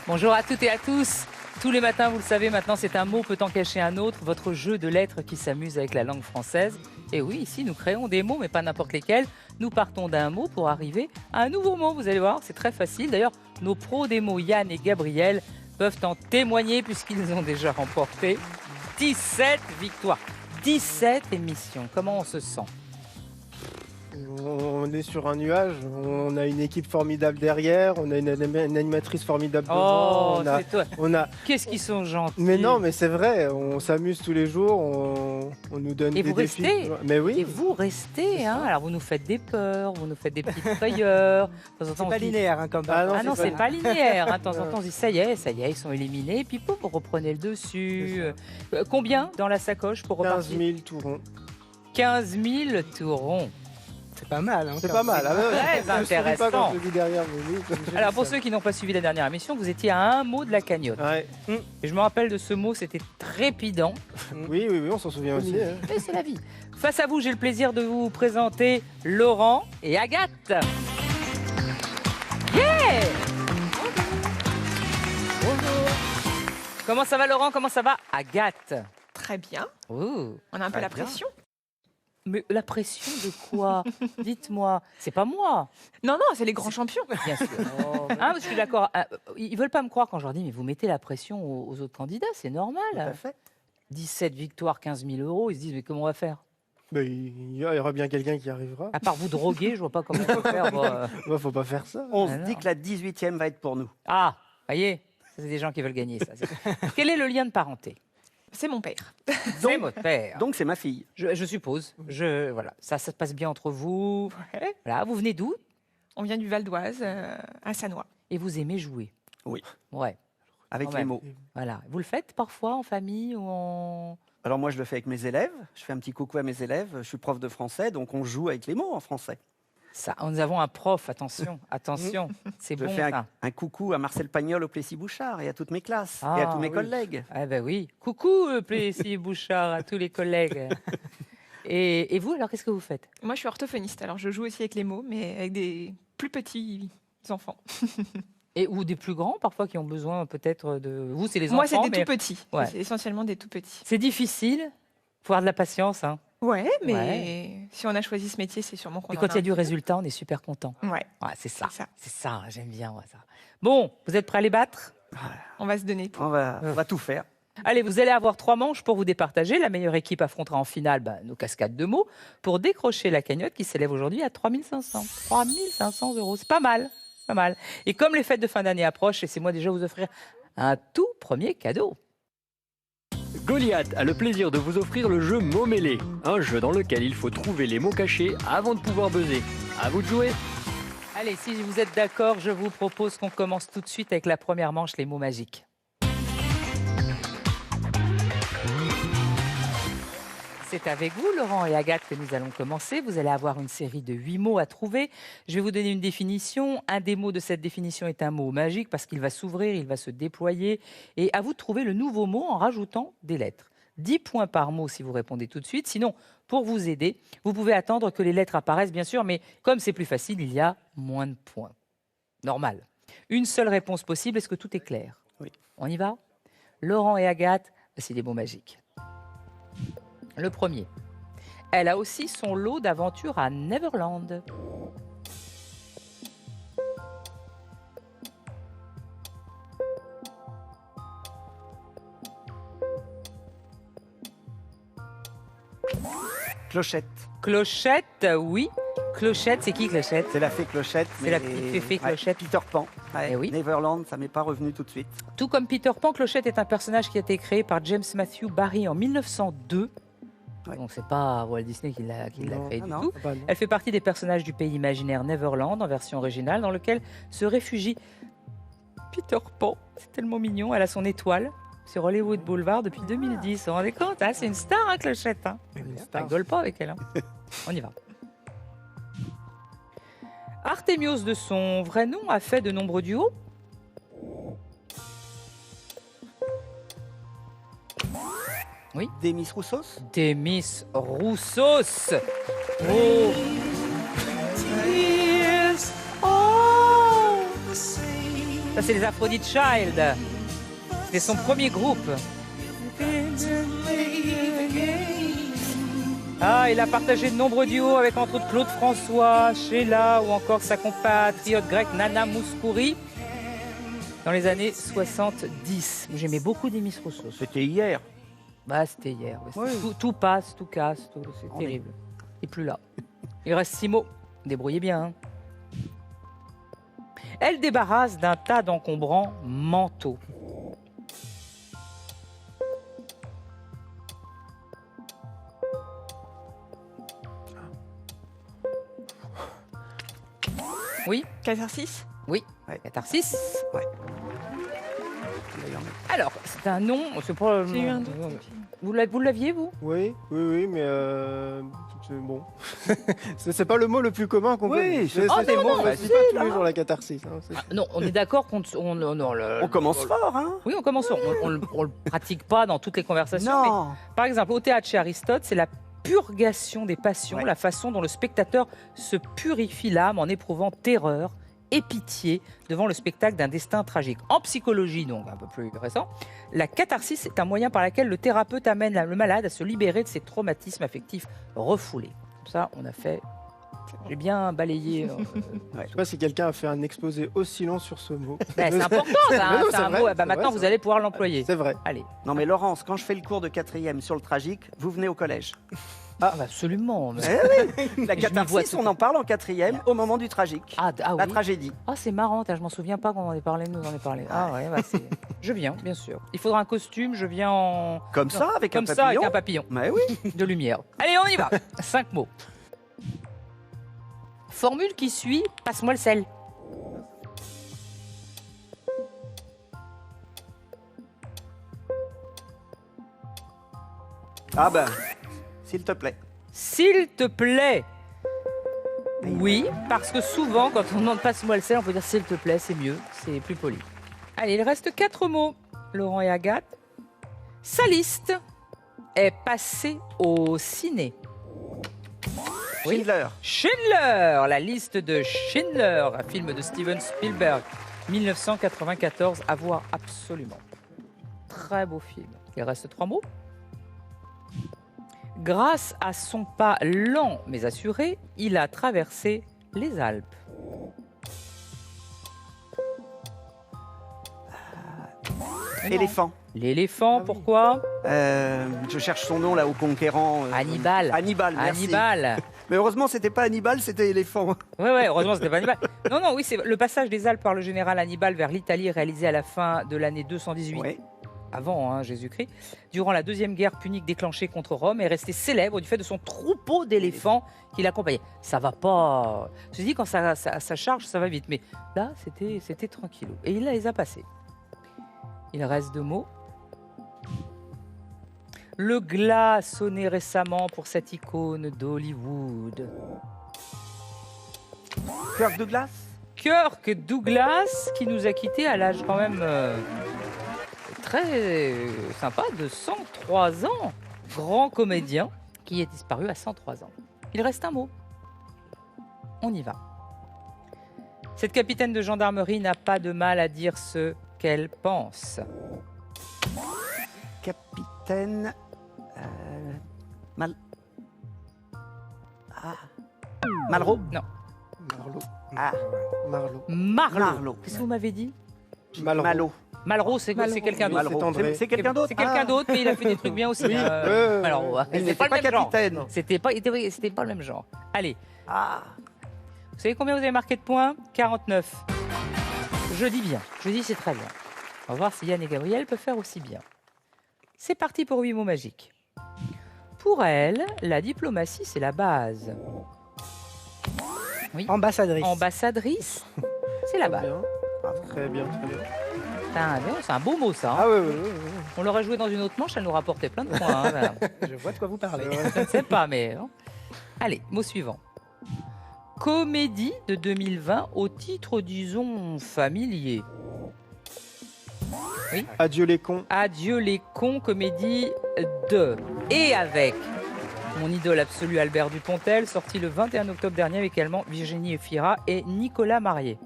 Bonjour à toutes et à tous. Tous les matins, vous le savez, maintenant, c'est un mot peut en cacher un autre, votre jeu de lettres qui s'amuse avec la langue française. Et oui, ici, nous créons des mots, mais pas n'importe lesquels. Nous partons d'un mot pour arriver à un nouveau mot. Vous allez voir, c'est très facile. D'ailleurs, nos pros des mots, Yann et Gabriel, peuvent en témoigner puisqu'ils ont déjà remporté 17 victoires, 17 émissions. Comment on se sent ? On est sur un nuage, on a une équipe formidable derrière, on a une animatrice formidable devant. Oh, c'est toi. On a... Qu'est-ce qu'ils sont gentils. Mais non, mais c'est vrai, on s'amuse tous les jours, on nous donne Et des vous défis. restez. Mais oui. Et vous restez, hein. Alors vous nous faites des peurs, vous nous faites des petites frayeurs. C'est pas linéaire, hein, comme Ah ça. Ah non, c'est pas linéaire. Hein. De temps en temps, on se dit ça y est, ils sont éliminés. Et puis pouf, vous reprenez le dessus. Combien dans la sacoche pour 15 repartir 000 tout rond. 15 000 tourons. C'est pas mal. Hein, C'est pas mal. Ah, ouais, Très je souris pas intéressant. quand je le dis derrière, mais oui. Alors pour ceux qui n'ont pas suivi la dernière émission, vous étiez à un mot de la cagnotte. Ouais. Et je me rappelle de ce mot, c'était trépidant. Oui, on s'en souvient aussi. Hein. Mais c'est la vie. Face à vous, j'ai le plaisir de vous présenter Laurent et Agathe. Yeah! Bonjour. Comment ça va Laurent? Comment ça va Agathe? Très bien. Ouh. On a un peu Très la bien. pression. Mais la pression de quoi? Dites-moi. C'est pas moi. Non, c'est les grands champions. Bien sûr. Ah, je suis d'accord. Ils veulent pas me croire quand je leur dis mais vous mettez la pression aux autres candidats, c'est normal. Tout à fait. 17 victoires, 15 000 euros. Ils se disent mais comment on va faire? Mais il y aura bien quelqu'un qui arrivera. À part vous droguer, je vois pas comment on va faire. Ouais, faut pas faire ça. On Ah se non. dit que la 18e va être pour nous. Ah, voyez, c'est des gens qui veulent gagner ça. Quel est le lien de parenté? C'est mon père. C'est votre père. Donc c'est ma fille. Je suppose. Voilà, ça se passe bien entre vous. Ouais. Voilà, vous venez d'où? On vient du Val d'Oise, à Sannois. Et vous aimez jouer? Oui. Ouais, Avec Quand les même. mots. voilà. Vous le faites parfois en famille ou en... Alors moi, je le fais avec mes élèves. Je fais un petit coucou à mes élèves. Je suis prof de français, donc on joue avec les mots en français. Ça, nous avons un prof, attention, attention. C'est Je bon fais ça. un coucou à Marcel Pagnol au Plessis-Bouchard et à toutes mes classes et à Ah, tous mes oui. collègues. Ah ben oui. Coucou, Plessis Bouchard, à tous les collègues. Et vous, alors, qu'est-ce que vous faites? Moi, je suis orthophoniste, alors je joue aussi avec les mots, mais avec des plus petits enfants. Ou des plus grands, parfois, qui ont besoin peut-être de... Vous, c'est les Moi, c'est enfants, des mais tout petits. Ouais. C'est essentiellement des tout petits. c'est difficile. Faut avoir de la patience, hein. Ouais, mais Ouais. si on a choisi ce métier, c'est sûrement qu'on Et en quand il y a un du petit peu. résultat, on est super content. Ouais, Ouais, c'est ça. c'est ça. C'est ça, j'aime bien moi, ça. Bon, vous êtes prêts à les battre? On va se donner pour. On va tout faire. Allez, vous allez avoir 3 manches pour vous départager. La meilleure équipe affrontera en finale nos cascades de mots pour décrocher la cagnotte qui s'élève aujourd'hui à 3 500. 3 500 euros, c'est pas mal, pas mal. Et comme les fêtes de fin d'année approchent, laissez-moi déjà vous offrir un tout premier cadeau. Goliath a le plaisir de vous offrir le jeu Mots mêlés, un jeu dans lequel il faut trouver les mots cachés avant de pouvoir buzzer. À vous de jouer. Allez, si vous êtes d'accord, je vous propose qu'on commence tout de suite avec la première manche, les mots magiques. C'est avec vous, Laurent et Agathe, que nous allons commencer. Vous allez avoir une série de 8 mots à trouver. Je vais vous donner une définition. Un des mots de cette définition est un mot magique parce qu'il va s'ouvrir, il va se déployer. Et à vous de trouver le nouveau mot en rajoutant des lettres. 10 points par mot si vous répondez tout de suite. Sinon, pour vous aider, vous pouvez attendre que les lettres apparaissent, bien sûr, mais comme c'est plus facile, il y a moins de points. Normal. Une seule réponse possible. Est-ce que tout est clair? Oui. On y va? Laurent et Agathe, c'est des mots magiques. Le premier. Elle a aussi son lot d'aventures à Neverland. Clochette. Clochette, oui. Clochette, c'est qui Clochette? C'est la fée Clochette. C'est la petite fée Clochette. Peter Pan. Ouais, Eh oui. Neverland, ça m'est pas revenu tout de suite. Tout comme Peter Pan, Clochette est un personnage qui a été créé par James Matthew Barrie en 1902. Ouais. Donc c'est pas Walt Disney qui l'a Non. créé Ah du non. tout. Ah bah non. Elle fait partie des personnages du pays imaginaire Neverland en version originale dans lequel se réfugie Peter Pan. C'est tellement mignon. Elle a son étoile sur Hollywood Boulevard depuis 2010. Vous vous rendez compte, hein? C'est une star, hein, Clochette, hein? Une On star. rigole pas avec elle. Hein. On y va. Artémios, de son vrai nom, a fait de nombreux duos. Demis Roussos. Demis Roussos. Oh. Ça, c'est les Aphrodite Child. C'était son premier groupe. Ah, il a partagé de nombreux duos avec entre autres Claude François, Sheila ou encore sa compatriote grecque Nana Mouskouri dans les années 70. J'aimais beaucoup Demis Roussos. C'était hier. Bah, c'était hier. Ouais. Oui. Tout passe, tout casse, c'est terrible. Il n'est plus là. Il reste 6 mots. Débrouillez bien. Hein. Elle débarrasse d'un tas d'encombrants manteaux. Oui, Catharsis. oui. Ouais. Catharsis. Ouais. Alors, c'est un nom. C'est pas. J'ai eu un doute. Vous l'aviez, vous? Oui, mais c'est bon. c'est pas le mot le plus commun qu'on Oui, connaît. c'est- Ah, mais bon, on bah, ne dit si, pas tous là. les jours la catharsis. Hein, c'est- Ah, non, on est d'accord qu'on. On commence fort, hein? Oui, on commence. On le pratique pas dans toutes les conversations. Non. Mais, par exemple, au théâtre chez Aristote, c'est la purgation des passions, Ouais. la façon dont le spectateur se purifie l'âme en éprouvant terreur et pitié devant le spectacle d'un destin tragique. En psychologie, donc un peu plus récent, la catharsis est un moyen par lequel le thérapeute amène le malade à se libérer de ses traumatismes affectifs refoulés. Comme ça, on a fait. J'ai bien balayé. Je sais pas si quelqu'un a fait un exposé aussi long sur ce mot. Ben, c'est important, ça, hein, Mais non, c'est c'est un vrai, mot. c'est Ben, maintenant, vrai, vous c'est allez pouvoir l'employer. C'est vrai. Allez. Non, mais Laurence, quand je fais le cours de 4e sur le tragique, vous venez au collège. Ah, bah, absolument. mais- La Je m'y vois catharsis, tout. on en parle en 4e au moment du tragique. Ah, La oui. tragédie. Ah, c'est marrant, je m'en souviens pas qu'on en ait parlé, nous en ait parlé. Ah ouais, bah, je viens, bien sûr. Il faudra un costume, je viens en... Comme ça, avec Comme un ça, papillon. avec un papillon Mais oui. de lumière. Allez, on y va. 5 mots. Formule qui suit, passe-moi le sel. Ah ben, s'il te plaît. S'il te plaît. Oui, parce que souvent, quand on demande passe-moi le sel, on peut dire s'il te plaît, c'est mieux, c'est plus poli. Allez, il reste 4 mots, Laurent et Agathe. Sa liste est passée au ciné. Oui. Schindler. Schindler, la liste de Schindler, un film de Steven Spielberg, 1994, à voir absolument. Très beau film. Il reste 3 mots. Grâce à son pas lent mais assuré, il a traversé les Alpes. Éléphant. L'éléphant, pourquoi? Je cherche son nom là au conquérant. Hannibal. Hannibal, merci. Hannibal. Mais heureusement, c'était pas Hannibal, c'était éléphant. Ouais, heureusement, c'était pas Hannibal. Non, oui, c'est le passage des Alpes par le général Hannibal vers l'Italie réalisé à la fin de l'année 218. Ouais. Avant Jésus-Christ, durant la deuxième guerre punique déclenchée contre Rome, est resté célèbre du fait de son troupeau d'éléphants qui l'accompagnait. Ça va pas. Je dis quand ça charge, ça va vite, mais là, c'était tranquillou. Et il les a passés. Il reste 2 mots. Le glas a sonné récemment pour cette icône d'Hollywood. Kirk Douglas. Kirk Douglas, qui nous a quittés à l'âge quand même très sympa de 103 ans. Grand comédien qui est disparu à 103 ans. Il reste un mot. On y va. Cette capitaine de gendarmerie n'a pas de mal à dire ce qu'elle pense. Capitaine. Malraux. Non. Marlowe. Ah. Marlowe. Marlowe. Qu'est-ce que vous m'avez dit? Malraux. Malo. Malraux, c'est quelqu'un Oui, d'autre. c'est André. C'est quelqu'un d'autre. C'est quelqu'un Ah. d'autre, mais il a fait des trucs bien aussi. Oui, ouais. Malraux, ouais. Il C'est n'était pas le même genre. capitaine. C'était pas le même genre. Allez, Ah. vous savez combien vous avez marqué de points? 49. Je dis bien. Je dis c'est très bien. On va voir si Yann et Gabriel peuvent faire aussi bien. C'est parti pour 8 mots magiques. Pour elle, la diplomatie, c'est la base. Ambassadrice. Ambassadrice, c'est la base. Très bien, très bien. C'est un beau mot, ça. Hein. Ah ouais. On l'aurait joué dans une autre manche, elle nous rapportait plein de points. Hein, là. Je vois de quoi vous parlez. Je ne sais pas, mais... hein. Allez, mot suivant. Comédie de 2020 au titre, disons, familier. Adieu les cons. Adieu les cons, comédie de... Et avec mon idole absolue Albert Dupontel, sorti le 21 octobre dernier avec également Virginie Efira et Nicolas Marié.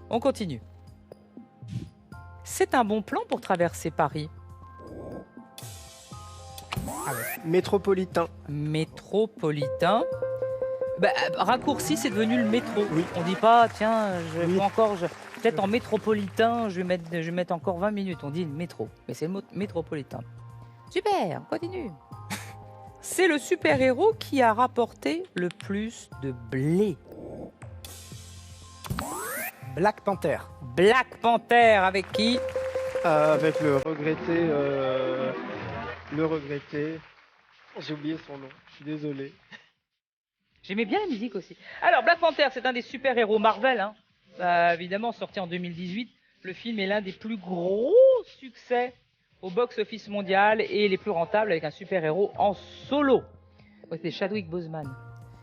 On continue. C'est un bon plan pour traverser Paris. Métropolitain. Métropolitain. Bah, raccourci, c'est devenu le métro. Oui. On dit pas, tiens, je Oui. vais encore, peut-être en métropolitain, je vais mettre encore 20 minutes. On dit le métro, mais c'est le mot métropolitain. Super, on continue. C'est le super-héros qui a rapporté le plus de blé. Black Panther. Black Panther, avec qui? Avec le regretté. J'ai oublié son nom. Je suis désolé. J'aimais bien la musique aussi. Alors, Black Panther, c'est un des super-héros Marvel, hein. Évidemment, sorti en 2018. Le film est l'un des plus gros succès au box-office mondial et les plus rentables avec un super-héros en solo. Ouais, c'était Chadwick Boseman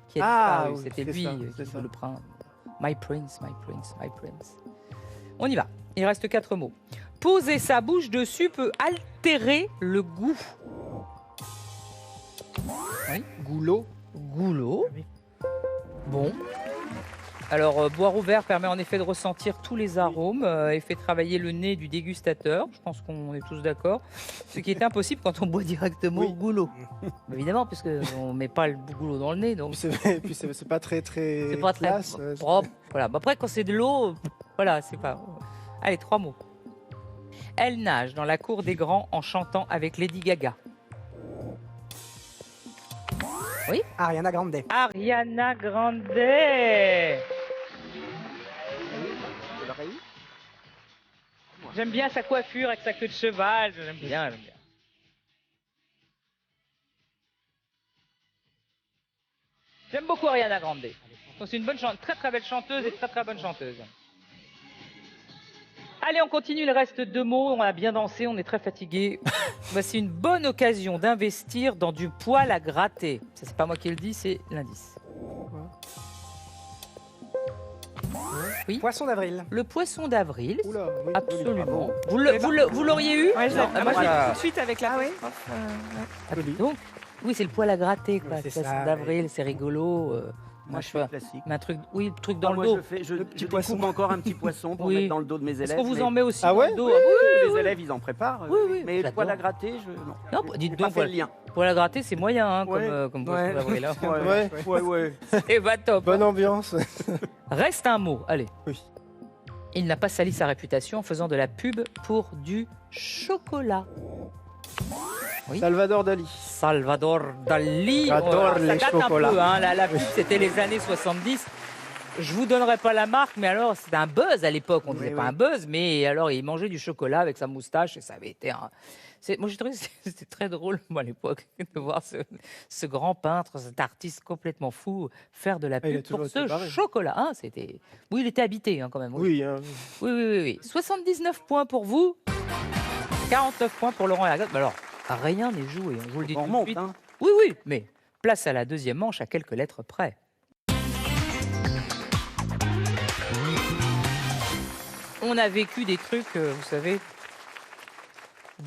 qui a disparu. oui, C'était c'est lui ça, qui c'est ça. le prince. My Prince, My Prince, My Prince. On y va. Il reste 4 mots. Poser sa bouche dessus peut altérer le goût. Oui. Goulot. Goulot. Bon. Alors, boire ouvert permet en effet de ressentir tous les arômes et fait travailler le nez du dégustateur. Je pense qu'on est tous d'accord. Ce qui est impossible quand on boit directement au goulot. Évidemment, puisqu'on ne met pas le goulot dans le nez. Donc Puis c'est pas très c'est pas très classe. propre. Voilà. Bah, après, quand c'est de l'eau, voilà, c'est pas. Allez, 3 mots. Elle nage dans la cour des grands en chantant avec Lady Gaga. Ariana Grande. Ariana Grande. J'aime bien sa coiffure avec sa queue de cheval. J'aime bien, j'aime bien. J'aime beaucoup Ariana Grande. Donc, c'est une bonne très très belle chanteuse et très très bonne chanteuse. Allez, on continue, il reste 2 mots. On a bien dansé, on est très fatigué. Voici une bonne occasion d'investir dans du poil à gratter. Ça, c'est pas moi qui le dis, c'est l'indice. Oui. Poisson d'avril. Le poisson d'avril. Oula, oui, Absolument. bravo. Vous l'auriez eu? Ouais, Non, moi, je l'ai voilà. dit tout de suite avec la Ah oui. prof, ouais. Joli. Donc, oui, c'est le poil à gratter, quoi. Oui, c'est Le poisson ça, d'avril, c'est rigolo. Moi, je je fais fais classique. un truc, oui, le truc dans Ah, le moi, dos. je Le petit découpe poisson. encore un petit poisson pour Oui. mettre dans le dos de mes élèves. Est-ce qu'on vous mais- en met aussi Ah dans ouais le dos? Les élèves, ils en préparent. Oui, oui, Mais le j'adore. poil à gratter, je... non. Non, dites J'ai donc, pas fait le lien. poil à gratter, c'est moyen, hein, Ouais. comme poisson d'avril. hein. Ouais. Et bah top. Bonne ambiance. Reste un mot, allez. Oui. Il n'a pas sali sa réputation en faisant de la pub pour du chocolat. Oui. Salvador Dali. Salvador Dali. J'adore Ça les date chocolats. un peu, hein. La pub, c'était les années 70. Je vous donnerai pas la marque, mais alors c'était un buzz à l'époque. On disait pas un buzz, mais alors il mangeait du chocolat avec sa moustache et ça avait été un. Moi, j'ai trouvé que c'était très drôle, moi, à l'époque, de voir ce grand peintre, cet artiste complètement fou, faire de la il a pub pour toujours été ce barré. chocolat. Hein, oui, il était habité, hein, quand même. Oui, hein. Oui. 79 points pour vous, 49 points pour Laurent et Agathe. Mais alors, rien n'est joué, on vous le dit On tout de remonte, suite. hein. Oui, mais place à la deuxième manche à quelques lettres près. On a vécu des trucs, vous savez,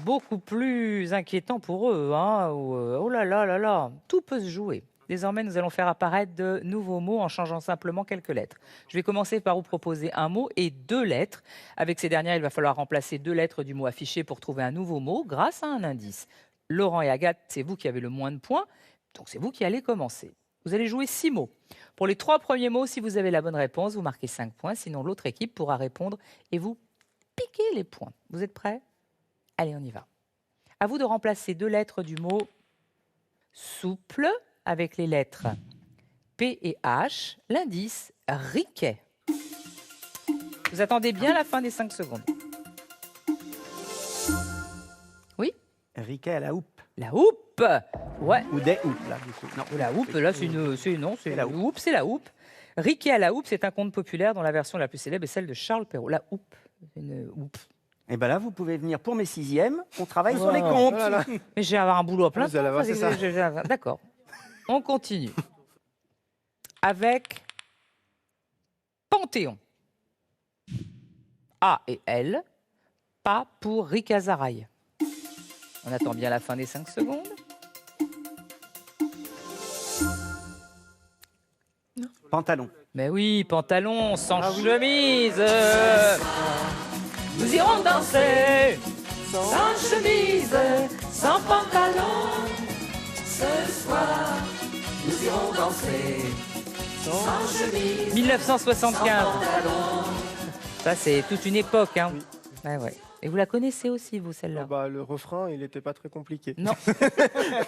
beaucoup plus inquiétants pour eux. Hein, oh là là là là, tout peut se jouer. Désormais, nous allons faire apparaître de nouveaux mots en changeant simplement quelques lettres. Je vais commencer par vous proposer un mot et 2 lettres. Avec ces dernières, il va falloir remplacer 2 lettres du mot affiché pour trouver un nouveau mot grâce à un indice. Laurent et Agathe, c'est vous qui avez le moins de points, donc c'est vous qui allez commencer. Vous allez jouer 6 mots. Pour les 3 premiers mots, si vous avez la bonne réponse, vous marquez 5 points. Sinon, l'autre équipe pourra répondre et vous piquer les points. Vous êtes prêts? Allez, on y va. À vous de remplacer 2 lettres du mot souple avec les lettres P et H. L'indice riquet. Vous attendez bien la fin des 5 secondes. Oui? Riquet à la houppe. La houppe. Ouais. Ou des houppes, là, du coup. Non. La houppe, là, c'est C'est la la houppe, c'est la houppe. Riquet à la houppe, c'est un conte populaire dont la version la plus célèbre est celle de Charles Perrault. La houppe, une houppe. Et bien là, vous pouvez venir pour mes 6e. On travaille sur les Oh. comptes. Oh là là. Mais je vais avoir un boulot à plein Vous allez temps, avoir, c'est ça. D'accord. On continue. Avec Panthéon. A et L. Pas pour Ricazaraï. On attend bien la fin des 5 secondes. Pantalon. Mais oui, pantalon sans Ah oui. chemise. nous irons danser. Sans chemise, sans pantalon. Ce soir, nous irons danser. Sans chemise. 1975. Ça, c'est toute une époque. Hein. Oui. Ouais, ouais. Et vous la connaissez aussi, vous, celle-là? Bah, le refrain, il n'était pas très compliqué. Non.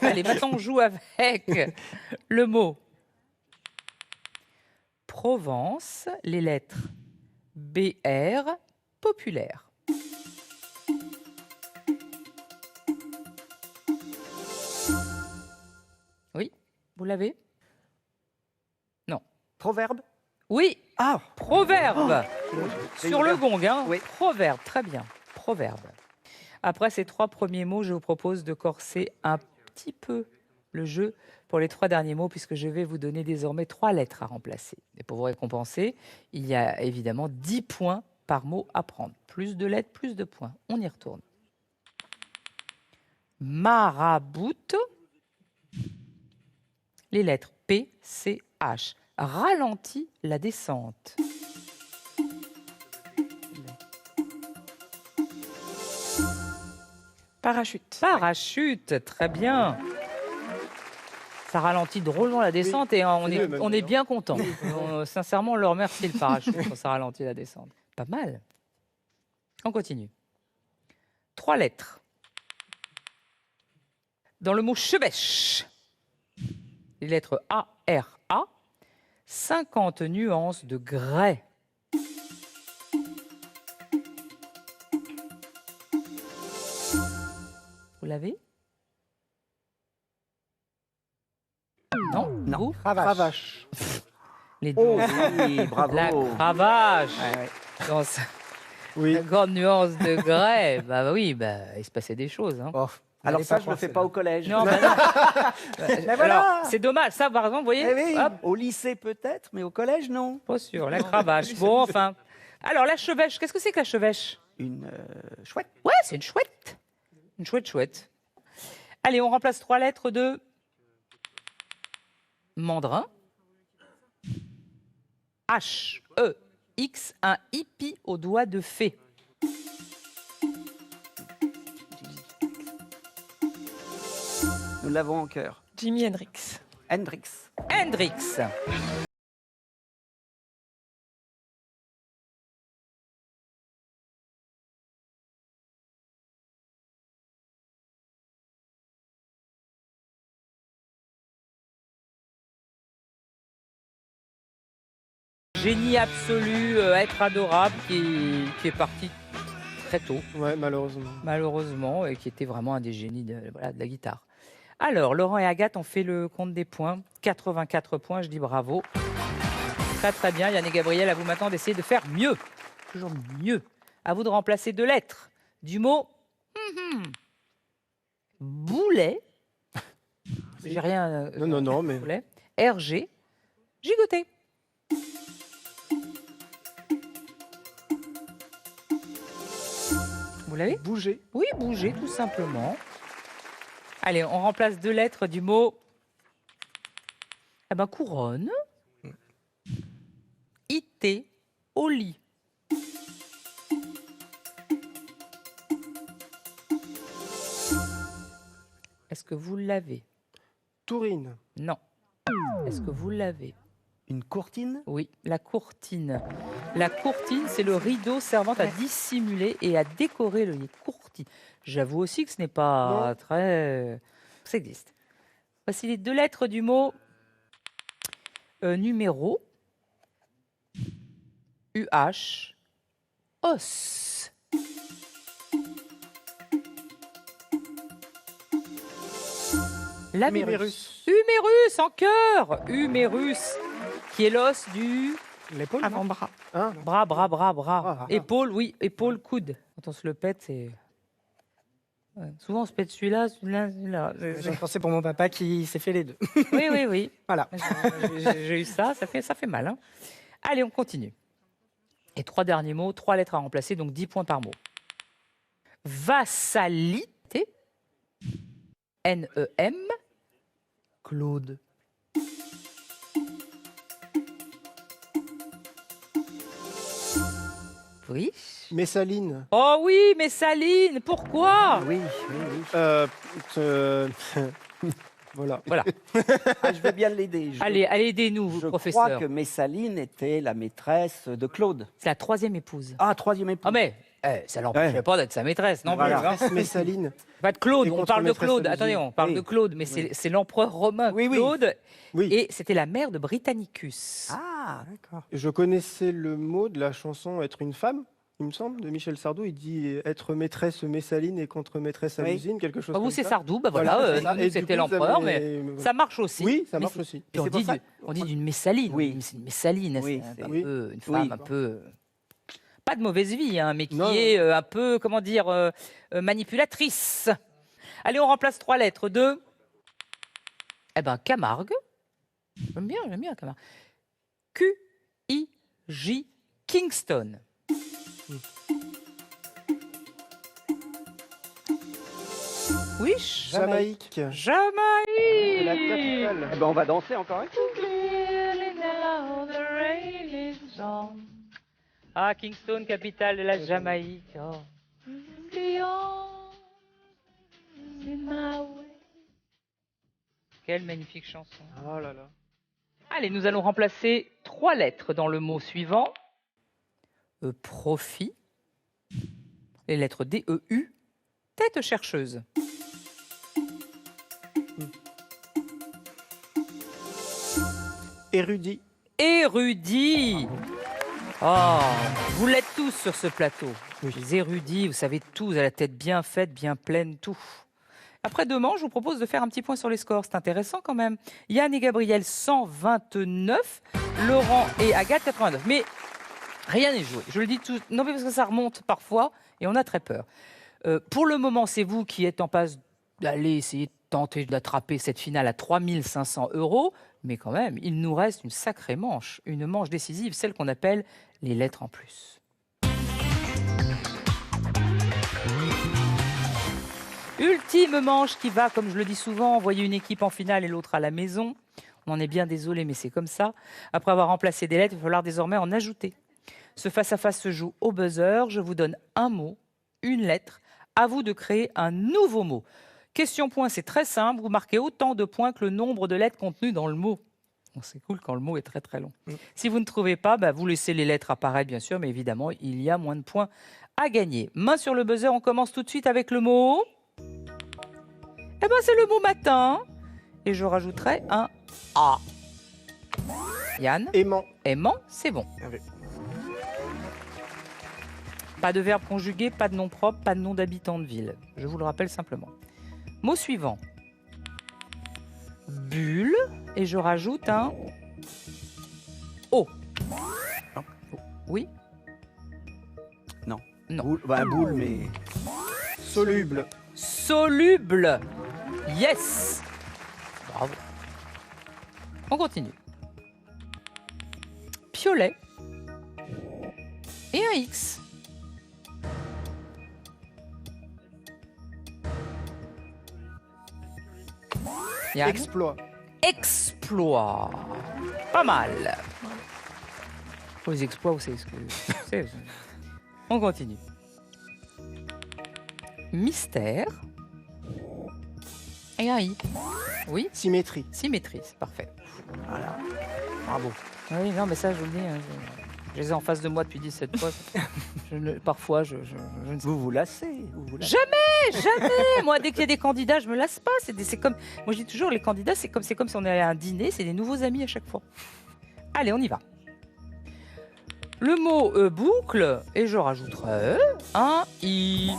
Allez, maintenant, on joue avec le mot Provence, les lettres BR, populaire. Oui, vous l'avez? Non. Proverbe. Oui, Ah, proverbe. j'ai Sur eu le peur. gong, hein. Oui. Proverbe, très bien. Proverbe. Après ces 3 premiers mots, je vous propose de corser un petit peu le jeu pour les 3 derniers mots, puisque je vais vous donner désormais 3 lettres à remplacer. Et pour vous récompenser, il y a évidemment 10 points par mot à prendre. Plus de lettres, plus de points. On y retourne. Maraboute. Les lettres P, C, H. Ralentit la descente. Parachute. Parachute, très bien. Ça ralentit drôlement la descente et on c'est est, mieux même, on est non bien content. Sincèrement, on leur remercie le parachute quand ça ralentit la descente. Pas mal. On continue. 3 lettres. Dans le mot chevêche, les lettres A, R, A, 50 nuances de grès. Vous l'avez? Non, Non. vous Cravache. Les deux. Oh oui, bravo. La cravache. Ouais, ouais. Dans Oui. la grande nuance de grès. Bah oui, bah, il se passait des choses. Hein. Oh, Alors allez ça, pas je le croire fais pas au collège. Non, bah non. Mais voilà. Alors, c'est dommage. Ça, par exemple, vous voyez, Eh oui, hop, au lycée peut-être, mais au collège non. pas sûr. La cravache. Bon, enfin. Alors, la chevêche. Qu'est-ce que c'est que la chevêche? Une chouette. Ouais, c'est une chouette. Une chouette chouette. Allez, on remplace 3 lettres de mandrin. H, E, X, un hippie au doigt de fée. Nous l'avons en cœur. Jimi Hendrix. Hendrix. Hendrix. Génie absolu, être adorable, qui est parti très tôt, Ouais, malheureusement. malheureusement, et qui était vraiment un des génies de, voilà, de la guitare. Alors, Laurent et Agathe ont fait le compte des points. 84 points, je dis bravo. Très très bien. Yann et Gabriel, à vous maintenant d'essayer de faire mieux. Toujours mieux. À vous de remplacer 2 lettres du mot boulet. J'ai rien. Non, mais Boulet. RG. Gigoté. Vous l'avez? bouger. Oui, bouger, tout simplement. Allez, on remplace 2 lettres du mot couronne. IT, au lit. Est-ce que vous l'avez? Tourine. Non. Est-ce que vous l'avez? Une courtine. Oui, la courtine. La courtine, c'est le rideau servant à dissimuler et à décorer le lit. Courtine. J'avoue aussi que ce n'est pas très... Ça existe. Voici les 2 lettres du mot numéro. UH. Os. La Humérus. Humérus, en cœur. Humérus, qui est l'os du... L'épaule, non Avant-bras. Hein Bras. Ah. Épaule, oui, épaule, coude. Quand on se le pète, c'est... Ouais. Souvent, on se pète celui-là. J'ai pensé pour mon papa qui s'est fait les 2. Oui. Voilà. J'ai eu ça, ça fait mal. Hein. Allez, on continue. Et 3 derniers mots, 3 lettres à remplacer, donc 10 points par mot. Vassalité. NEM. Claude. Oui. Messaline. Oh oui, mais Saline, pourquoi? Oui, oui, oui. Euh, voilà. Voilà. Ah, je vais bien l'aider. Allez, aidez-nous, Je professeur. crois que Messaline était la maîtresse de Claude. C'est la 3e épouse. Ah, 3e épouse. Ah mais, ça l'empêchait Ouais. pas d'être sa maîtresse, non Voilà. plus. Hein. Messaline. Pas de Claude, Et on contre parle de maîtresse Claude. de Attendez, musique. on parle Oui. de Claude, mais c'est l'empereur romain Oui, oui. Claude. Oui. Et c'était la mère de Britannicus. Ah, D'accord. Je connaissais le mot de la chanson Être une femme, il me semble, de Michel Sardou. Il dit être maîtresse Messaline et contre maîtresse à Oui. l'usine, quelque chose Bah, vous, comme c'est ça. Sardou, bah voilà, c'est ça. nous, Et du c'était coup, l'empereur, ça mais m'est- ça marche aussi. Oui, ça Mais marche c'est- aussi. Puis on c'est pour dit, ça- on dit d'une Messaline. Oui. C'est une Messaline, Oui, c'est c'est- un oui. peu, une Oui. femme un peu. Pas de mauvaise vie, hein, mais qui Non, est un peu, comment dire, manipulatrice. Allez, on remplace 3 lettres de. Eh ben, Camargue. J'aime bien Camargue. Q-I-J Kingston. Oui, Jamaïque. c'est la Jamaïque. capitale. Eh ben, on va danser encore un coup. Ah, Kingston, capitale de la Jamaïque. Oh. Quelle magnifique chanson. Oh là là. Allez, nous allons remplacer 3 lettres dans le mot suivant. Profit. Les lettres D-E-U. Tête chercheuse. Érudit. Érudit. Oh, vous l'êtes tous sur ce plateau. Oui. Les érudits, vous savez tout, vous avez la tête bien faite, bien pleine, tout. Après 2 manches, je vous propose de faire un petit point sur les scores. C'est intéressant quand même. Yann et Gabriel, 129. Laurent et Agathe, 89. Mais rien n'est joué. Je le dis tout. Non, mais parce que ça remonte parfois et on a très peur. Pour le moment, c'est vous qui êtes en passe d'aller essayer de tenter d'attraper cette finale à 3 500 €. Mais quand même, il nous reste une sacrée manche. Une manche décisive, celle qu'on appelle les lettres en plus. Ultime manche qui va, comme je le dis souvent, envoyer une équipe en finale et l'autre à la maison. On en est bien désolé, mais c'est comme ça. Après avoir remplacé des lettres, il va falloir désormais en ajouter. Ce face-à-face se joue au buzzer. Je vous donne un mot, une lettre. À vous de créer un nouveau mot. Question point, c'est très simple. Vous marquez autant de points que le nombre de lettres contenues dans le mot. Bon, c'est cool quand le mot est très très long. Si vous ne trouvez pas, vous laissez les lettres apparaître, bien sûr, mais évidemment, il y a moins de points à gagner. Main sur le buzzer, on commence tout de suite avec le mot. Eh bien, c'est le mot matin. Et je rajouterai un A. Yann, Aimant. aimant, c'est bon. Oui. Pas de verbe conjugué, pas de nom propre, pas de nom d'habitant de ville. Je vous le rappelle simplement. Mot suivant. Bulle. Et je rajoute un O. Oui. Non. Non. Boule, bah, boule, mais. Soluble. Soluble. Yes. Bravo. On continue. Piolet. Et un X. Yann. Exploit. Exploit. Pas mal. Pour les exploits, vous savez ce que c'est. On continue. Mystère. Et un I. Oui, Symétrie. symétrie, c'est parfait. Voilà. Bravo. Oui, non, mais ça, je vous le dis, hein, je les ai en face de moi depuis 17 fois. Parfois, je ne sais Vous vous lassez. Jamais. Moi, dès qu'il y a des candidats, je me lasse pas. C'est comme, moi, je dis toujours, les candidats, c'est comme si on allait à un dîner, c'est des nouveaux amis à chaque fois. Allez, on y va. Le mot boucle, et je rajouterai un I.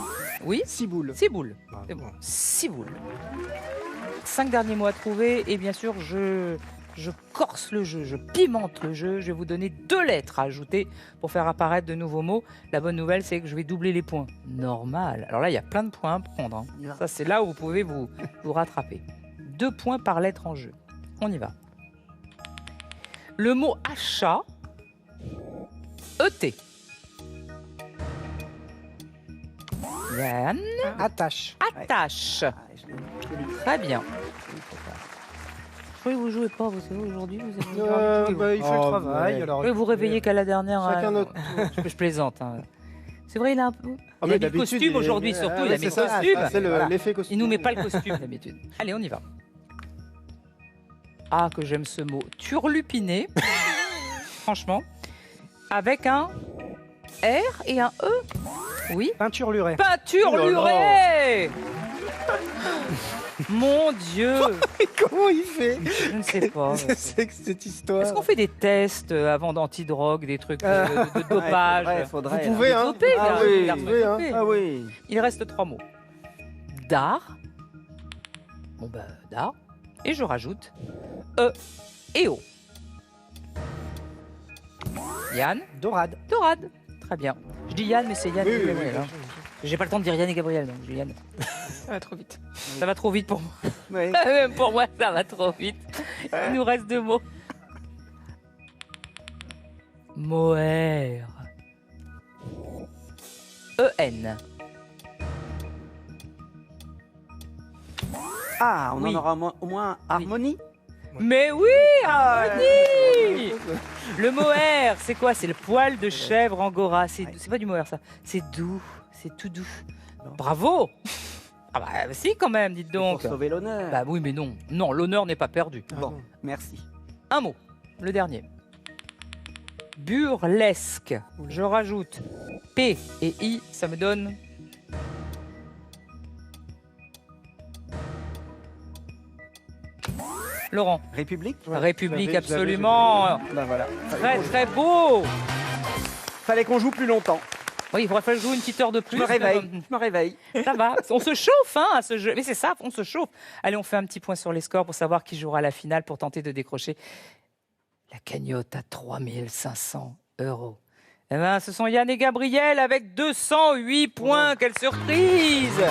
Oui, Ciboule. ciboule. C'est bon. Ciboule. 5 derniers mots à trouver, et bien sûr, je corse le jeu, je pimente le jeu. Je vais vous donner 2 lettres à ajouter pour faire apparaître de nouveaux mots. La bonne nouvelle, c'est que je vais doubler les points. Normal. Alors là, il y a plein de points à prendre. Hein. Ça, c'est là où vous pouvez vous rattraper. 2 points par lettre en jeu. On y va. Le mot achat. ET. Yann. Attache. Attache. Ah, je l'ai- Très bien. Je croyais que vous jouez pas, vous savez, aujourd'hui. Vous avez... Il fait le Oh, travail. ouais. Alors, Oui, vous réveillez qu'à la dernière. Chacun hein. notre Je plaisante. Hein. C'est vrai, il a un peu. Ah, Il mais a mis le d'habitude, costume il est- aujourd'hui, Ah, surtout. ouais, Il a mis c'est le ça, costume. C'est Voilà. l'effet costume. Il nous met pas le costume d'habitude. Allez, on y va. Ah, que j'aime ce mot. Turlupiné. Franchement. Avec un R et un E. Oui. Peinture lurée. Peinture Oh là là. lurée. Mon Dieu. Comment il fait Je ne sais pas. C'est que cette histoire. Est-ce qu'on fait des tests avant d'antidrogue, des trucs de dopage Faudrait. Vous pouvez, hein. Dopé, Ah gars, oui, il a vous pouvez, hein. dopé. Ah oui. Il reste 3 mots. D'art. Bon bah, d'art. Et je rajoute E et O. Yann. Dorade. Dorade. Très bien. Je dis Yann, mais c'est Yann Oui, et oui, Gabriel. oui, hein. J'ai pas le temps de dire Yann et Gabriel, donc je dis Yann. Ça va trop vite. Ça va trop vite pour moi. Oui. Même pour moi, ça va trop vite. Il nous reste 2 mots. Moher. E-N. Ah, on Oui. en aura au moins harmonie. Mais oui, harmonie. Le mohair, c'est quoi? C'est le poil de chèvre angora. C'est pas du mohair, ça. C'est doux, c'est tout doux. Bravo. Ah bah si, quand même, dites Pour donc. sauver l'honneur. Bah oui, mais non. Non, l'honneur n'est pas perdu. Bon, merci. Un mot, le dernier. Burlesque. Je rajoute P et I, ça me donne... Laurent. République. République, j'avais- absolument. Ben voilà. Très très beau. Fallait qu'on joue plus longtemps. Oui, il faudrait faire jouer une petite heure de Je plus. me réveille. Je me réveille. Ça va. On se chauffe hein, à ce jeu. Mais c'est ça, on se chauffe. Allez, on fait un petit point sur les scores pour savoir qui jouera la finale pour tenter de décrocher la cagnotte à 3 500 €. Eh ben, ce sont Yann et Gabriel avec 208 points. Quelle surprise!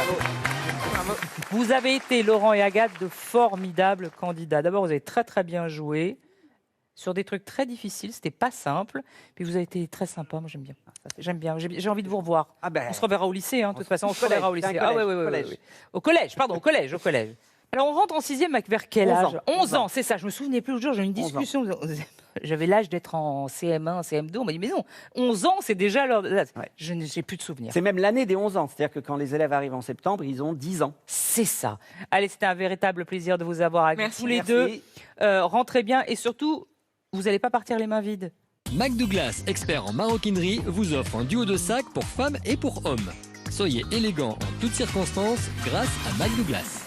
Vous avez été, Laurent et Agathe, de formidables candidats. D'abord, vous avez très très bien joué sur des trucs très difficiles. C'était pas simple. Puis vous avez été très sympa. Moi, j'aime bien. J'aime bien. J'ai envie de vous revoir. Ah ben. On se reverra au lycée, hein, de toute façon. On se Collège, reverra au c'est un lycée. collège, Ah, ouais, collège. ouais. Au collège, pardon, au collège. Alors, on rentre en 6e avec vers quel 11 âge ans. 11 ans, c'est ça. Je me souvenais plus l'autre jour, j'ai eu une 11 ans. discussion. J'avais l'âge d'être en CM1, CM2. On m'a dit, mais non, 11 ans, c'est déjà l'heure. Ouais. Je n'ai plus de souvenirs. C'est même l'année des 11 ans. C'est-à-dire que quand les élèves arrivent en septembre, ils ont 10 ans. C'est ça. Allez, c'était un véritable plaisir de vous avoir avec Merci, tous les Merci. deux. Rentrez bien et surtout, vous n'allez pas partir les mains vides. Mac Douglas, expert en maroquinerie, vous offre un duo de sacs pour femmes et pour hommes. Soyez élégant en toutes circonstances grâce à Mac Douglas.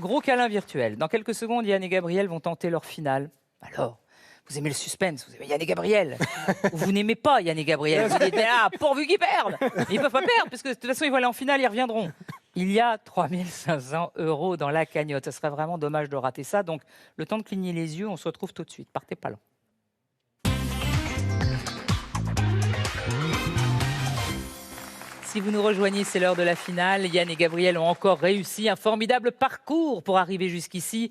Gros câlin virtuel. Dans quelques secondes, Yann et Gabriel vont tenter leur finale. Alors, vous aimez le suspense, vous aimez Yann et Gabriel. Ou vous n'aimez pas Yann et Gabriel. Vous dites, ah, pourvu qu'ils perdent. Ils ne peuvent pas perdre, parce que de toute façon, ils vont aller en finale, ils reviendront. Il y a 3 500 € dans la cagnotte. Ce serait vraiment dommage de rater ça. Donc, le temps de cligner les yeux, on se retrouve tout de suite. Partez pas loin. Si vous nous rejoignez, c'est l'heure de la finale. Yann et Gabriel ont encore réussi un formidable parcours pour arriver jusqu'ici.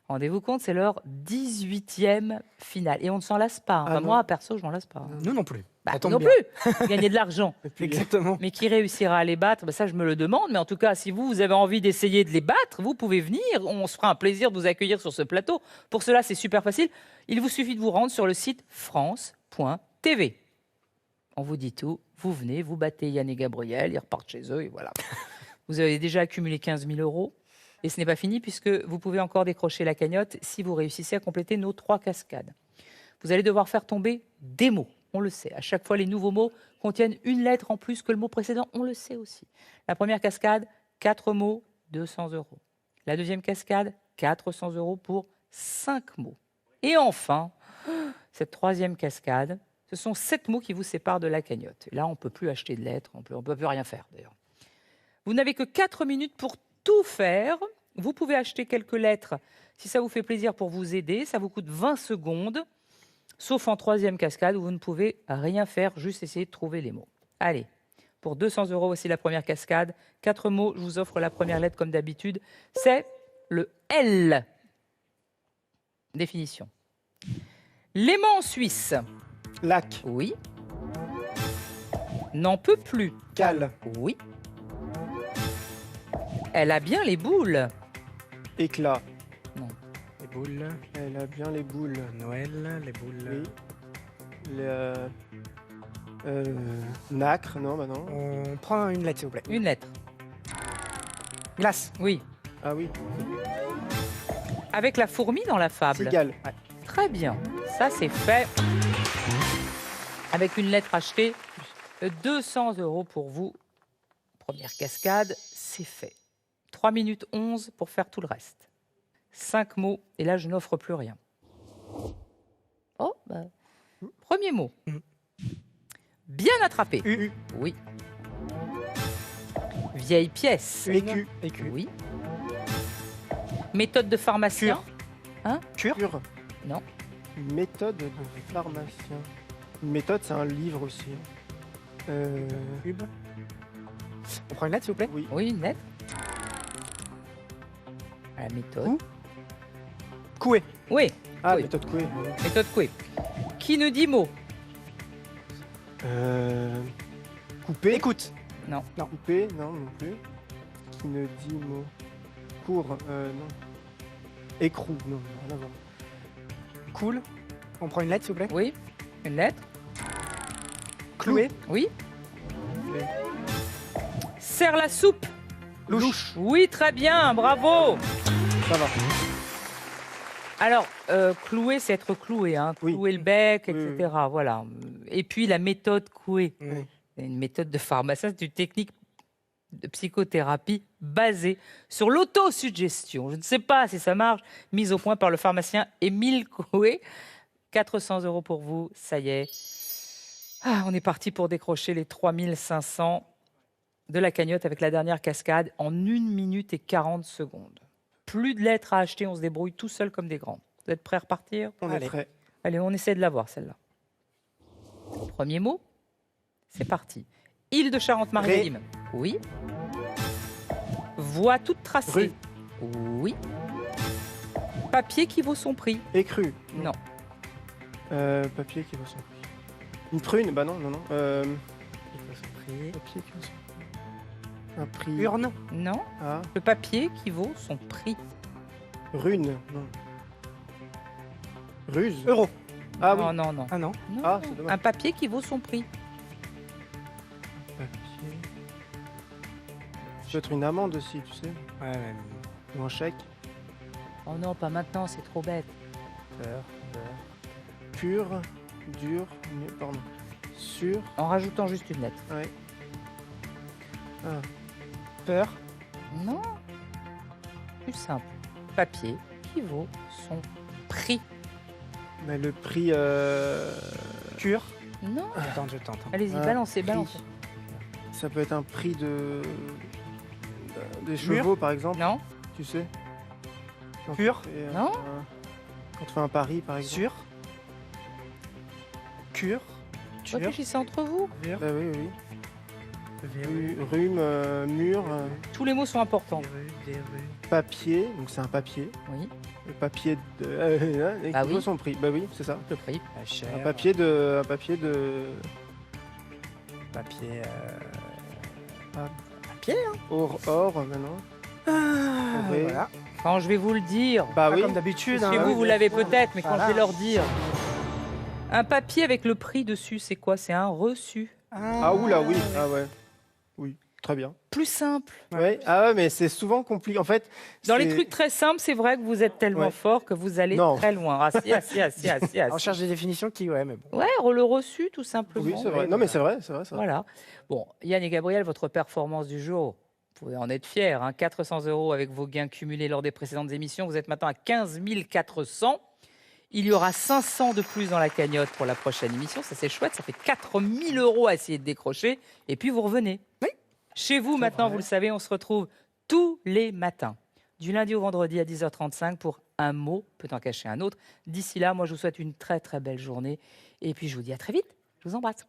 Rendez-vous compte, c'est leur 18e finale. Et on ne s'en lasse pas. Enfin, Ah non. moi, perso, je m'en lasse pas. Nous non plus. Bah, Ça tombe non bien. plus. Gagner de l'argent. Exactement. Mais qui réussira à les battre, bah, ça je me le demande. Mais en tout cas, si vous avez envie d'essayer de les battre, vous pouvez venir. On se fera un plaisir de vous accueillir sur ce plateau. Pour cela, c'est super facile. Il vous suffit de vous rendre sur le site france.tv. On vous dit tout. Vous venez, vous battez Yann et Gabriel, ils repartent chez eux et voilà. Vous avez déjà accumulé 15 000 €. Et ce n'est pas fini puisque vous pouvez encore décrocher la cagnotte si vous réussissez à compléter nos 3 cascades. Vous allez devoir faire tomber des mots. On le sait. À chaque fois, les nouveaux mots contiennent une lettre en plus que le mot précédent. On le sait aussi. La première cascade, 4 mots, 200 €. La deuxième cascade, 400 € pour 5 mots. Et enfin, cette troisième cascade, ce sont 7 mots qui vous séparent de la cagnotte. Et là, on ne peut plus acheter de lettres, on ne peut plus rien faire d'ailleurs. Vous n'avez que 4 minutes pour tout faire. Vous pouvez acheter quelques lettres si ça vous fait plaisir pour vous aider. Ça vous coûte 20 secondes. Sauf en troisième cascade où vous ne pouvez rien faire, juste essayer de trouver les mots. Allez, pour 200 € aussi la première cascade. 4 mots, je vous offre la première lettre comme d'habitude. C'est le L. Définition. L'aimant suisse. Lac, Oui. N'en peut plus. cale, Oui. Elle a bien les boules. éclat. Les boules, Elle a bien les boules. Noël, les boules. Oui. Le- Nacre, non, bah non. On prend une lettre, s'il vous plaît. Une lettre. Glace. Oui. Ah oui, Avec la fourmi dans la fable. cigale. Très bien. Ça, c'est fait. Avec une lettre achetée, 200 € pour vous. Première cascade, c'est fait. 3 minutes 11 pour faire tout le reste. 5 mots, et là, je n'offre plus rien. Oh, bah, premier mot. Bien attrapé. U. Oui. Vieille pièce. Écu. Écu. Oui. Méthode de pharmacien. Cure. Non. Méthode de pharmacien. Une méthode, c'est un livre aussi. Cube. On prend une lettre, s'il vous plaît. Oui. Oui, une lettre. La méthode. Où Coué. Oui, Ah, Oui. méthode Coué. méthode Coué. Qui ne dit mot? Coupé. Écoute. Coupé, non, non plus. Qui ne dit mot. Court, non. Écrou, non, rien à voir. Cool. On prend une lettre, s'il vous plaît. Oui, une lettre. Cloué. Oui. Serre la soupe. Louche. Oui, très bien, bravo. Ça va. Alors, clouer, c'est être cloué, hein. Oui. Clouer le bec, Oui, etc. Voilà. Et puis la méthode Coué. Oui. C'est une méthode de pharmacien, c'est une technique de psychothérapie basée sur l'autosuggestion. Je ne sais pas si ça marche, mise au point par le pharmacien Émile Coué. 400 € pour vous, ça y est. Ah, on est parti pour décrocher les 3500 de la cagnotte avec la dernière cascade en 1 minute et 40 secondes. Plus de lettres à acheter, on se débrouille tout seul comme des grands. Vous êtes prêts à repartir? On Allez. est prêt. Allez, on essaie de la voir, celle-là. Premier mot, c'est parti. Île de Charente-Maritime. Oui. Voie toute tracée. Oui. Papier qui vaut son prix. Écru. Non. Papier qui vaut son prix. Une prune, bah non, non, non. Prix. Papier qui vaut son prix. Un prix. Urne. Non. Ah, Le papier qui vaut son prix. rune, non. Ruse. Euro. Ah non, oui. non, non. Ah non. Non, Ah, non. c'est dommage. Un papier qui vaut son prix. Papier. Ça peut être une amende aussi, tu sais. Ouais, Ou un chèque. Oh non, pas maintenant, c'est trop bête. peur. Pur, dur, pardon. Sur. En rajoutant juste une lettre. Ouais. Ah. Peur. Non. Plus simple. Papier qui vaut son prix. Mais le prix. Cure. Non. Attends, je tente. Allez-y, Un balancez, prix. balancez. Ça peut être un prix des Mur. chevaux, par exemple. Non. Tu sais. Quand Pur. tu fais, Non. quand tu fais un pari, par exemple. Sur. Cure. Ture. Réfléchissez entre vous. Vire. Bah oui, oui. Verru. Rhume, mur, Tous les mots sont importants. Des rues. papier. Donc c'est un papier. Oui, Le papier de. Et Bah qui oui. vaut son prix. Bah oui, c'est ça. le prix. La chair. Un papier de. Papier. Papier. Or, maintenant. Doré. Voilà. Quand je vais vous le dire, Bah Pas oui. comme d'habitude. chez hein. vous, vous l'avez peut-être, mais quand Voilà. je vais leur dire. Un papier avec le prix dessus, c'est quoi? C'est un reçu. Ah oula, oui. Ah ouais. Oui, très bien. Plus simple. Ouais. Ah ouais, mais c'est souvent compliqué. En fait. Dans les c'est- trucs très simples, c'est vrai que vous êtes tellement Ouais. fort que vous allez Non. très loin. Ah si, ah si, ah si, ah si, ah On si. cherche des définitions qui, ouais, mais bon. Ouais, le reçu, tout simplement. Oui, c'est vrai. Ouais, Non, mais c'est vrai, c'est vrai. C'est vrai. Voilà. Bon, Yann et Gabriel, votre performance du jour, vous pouvez en être fiers. 400 € avec vos gains cumulés lors des précédentes émissions. Vous êtes maintenant à 15 400. Il y aura 500 de plus dans la cagnotte pour la prochaine émission. Ça, c'est chouette. Ça fait 4 000 € à essayer de décrocher. Et puis, vous revenez. Oui. Chez vous, maintenant, vrai. vous le savez, on se retrouve tous les matins, du lundi au vendredi à 10h35 pour un mot peut en cacher un autre. D'ici là, moi, je vous souhaite une très, très belle journée. Et puis, je vous dis à très vite. Je vous embrasse.